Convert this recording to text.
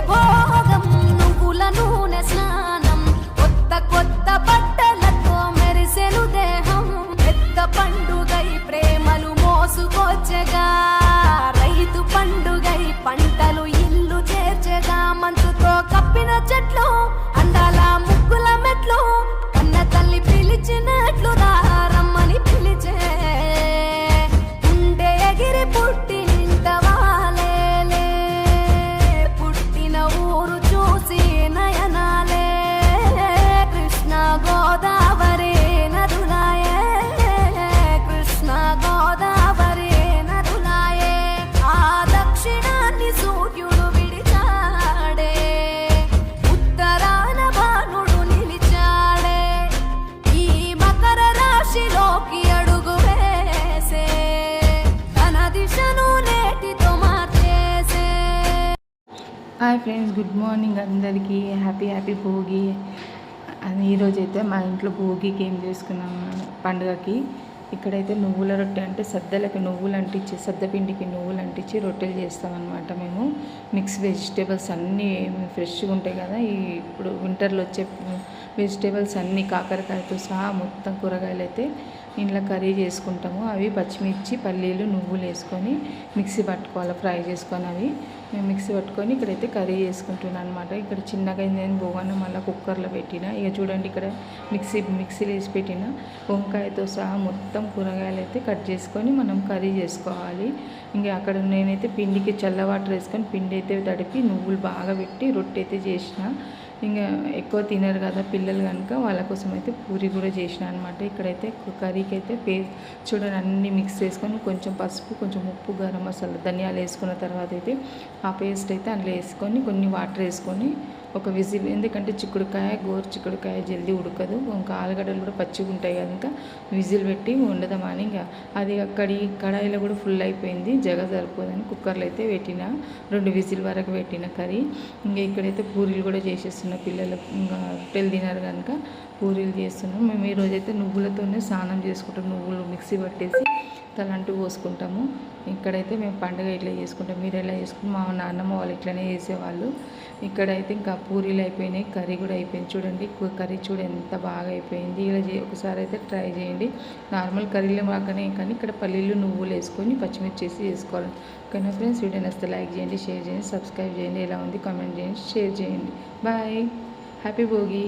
భోగం నువ్వుల నూనె స్నానం కొత్త కొత్త బట్టలతో మెరిసెను దేహం పెద్ద పండుగై ప్రేమలు మోసుకొచ్చగా రైతు పండుగై పంటలు ఇల్లు చేర్చగా మంచుతో కప్పిన చెట్లు అందాల ముగ్గుల మెట్లు కన్న తల్లి పిలిచినట్లు రమ్మని పిలిచే ఉండే ఎగిరి పుట్టినింత వాలేలే పుట్టిన ఊరు చూసి నయనాలే కృష్ణ గోదావరి నదులాయే కృష్ణ గోదావరి నదులాయే ఆ దక్షిణాన్ని సూర్యుడు విడిచాడే ఉత్తరాన భానుడు నిలిచాడే ఈ మకర రాశిలోకి అడుగు వేసే తన దిశను నేటితో మార్చేసే. హాయ్ ఫ్రెండ్స్, గుడ్ మార్నింగ్ అందరికీ. హ్యాపీ భోగి. అని ఈరోజైతే మా ఇంట్లో భోగికి ఏం చేసుకున్నాం పండుగకి. ఇక్కడైతే నువ్వుల రొట్టె అంటే సద్దలకి నువ్వులు అంటించి సద్దపిండికి నువ్వులు అంటించి రొట్టెలు చేస్తామన్నమాట. మేము మిక్స్ వెజిటేబుల్స్ అన్నీ ఫ్రెష్గా ఉంటాయి కదా, ఇప్పుడు వింటర్లో వచ్చే వెజిటేబుల్స్ అన్నీ కాకరకాయతో సహా మొత్తం కూరగాయలు అయితే ఇంట్లో కర్రీ చేసుకుంటాము. అవి పచ్చిమిర్చి పల్లీలు నువ్వులు వేసుకొని మిక్సీ పట్టుకోవాలి, ఫ్రై చేసుకొని అవి మేము మిక్సీ పట్టుకొని ఇక్కడైతే కర్రీ చేసుకుంటున్నాను అనమాట. ఇక్కడ చిన్నగా నేను బోగన్న మళ్ళీ కుక్కర్లో పెట్టిన. ఇక చూడండి ఇక్కడ మిక్సీలో వేసి పెట్టిన వంకాయతో సహా మొత్తం కూరగాయలు అయితే కట్ చేసుకొని మనం కర్రీ చేసుకోవాలి. ఇంకా అక్కడ నేనైతే పిండికి చల్ల వాటర్ వేసుకొని పిండి అయితే తడిపి నువ్వులు బాగా పెట్టి రొట్టె అయితే చేసిన. ఇంకా ఎక్కువ తినరు కదా పిల్లలు కనుక వాళ్ళ కోసం అయితే పూరి కూడా చేసిన అనమాట. ఇక్కడైతే కర్రీకి అయితే చూడండి అన్నీ మిక్స్ చేసుకొని కొంచెం పసుపు కొంచెం ఉప్పు గరం మసాలా ధనియాలు వేసుకున్న తర్వాత అయితే ఆ పేస్ట్ అయితే అందులో వేసుకొని కొన్ని వాటర్ వేసుకొని ఒక విజిల్, ఎందుకంటే గోరు చిక్కుడుకాయ జల్దీ ఉడకదు, ఇంకా ఆలుగడ్డలు కూడా పచ్చిగా ఉంటాయి కదా, ఇంకా విజిల్ పెట్టి వండుదామని. ఇంకా అది కడాయిలో కూడా ఫుల్ అయిపోయింది, సరిపోదని కుక్కర్లో అయితే పెట్టిన 2 విజిల్ వరకు పెట్టిన కర్రీ. ఇంకా ఇక్కడైతే పూరీలు కూడా చేసేస్తున్న పిల్లలు ఇంకా రొట్టెలు తినారు కనుక పూరీలు చేస్తున్నాం. మేము ఈరోజైతే నువ్వులతోనే స్నానం చేసుకుంటాం, నువ్వులు మిక్సీ పట్టేసి తలంటూ పోసుకుంటాము. ఇక్కడైతే మేము పండుగ ఇట్లా చేసుకుంటాం. మీరు ఎలా చేసుకుంటాం? మా నాన్నమ్మ వాళ్ళు ఇట్లనే చేసేవాళ్ళు. ఇక్కడైతే ఇంకా పూరీలు అయిపోయినాయి, కర్రీ కూడా అయిపోయింది. చూడండి కర్రీ ఎంత బాగా అయిపోయింది. ఇలా ఒకసారి అయితే ట్రై చేయండి. నార్మల్ కర్రీలో మాకనే కానీ ఇక్కడ పల్లీలు నువ్వులు వేసుకొని పచ్చిమిర్చి వేసి చేసుకోవాలి. ఓకేనా ఫ్రెండ్స్, వీడియో నచ్చితే లైక్ చేయండి, షేర్ చేయండి, సబ్స్క్రైబ్ చేయండి. ఎలా ఉంది కామెంట్ చేయండి, షేర్ చేయండి. Bye, happy Bhogi.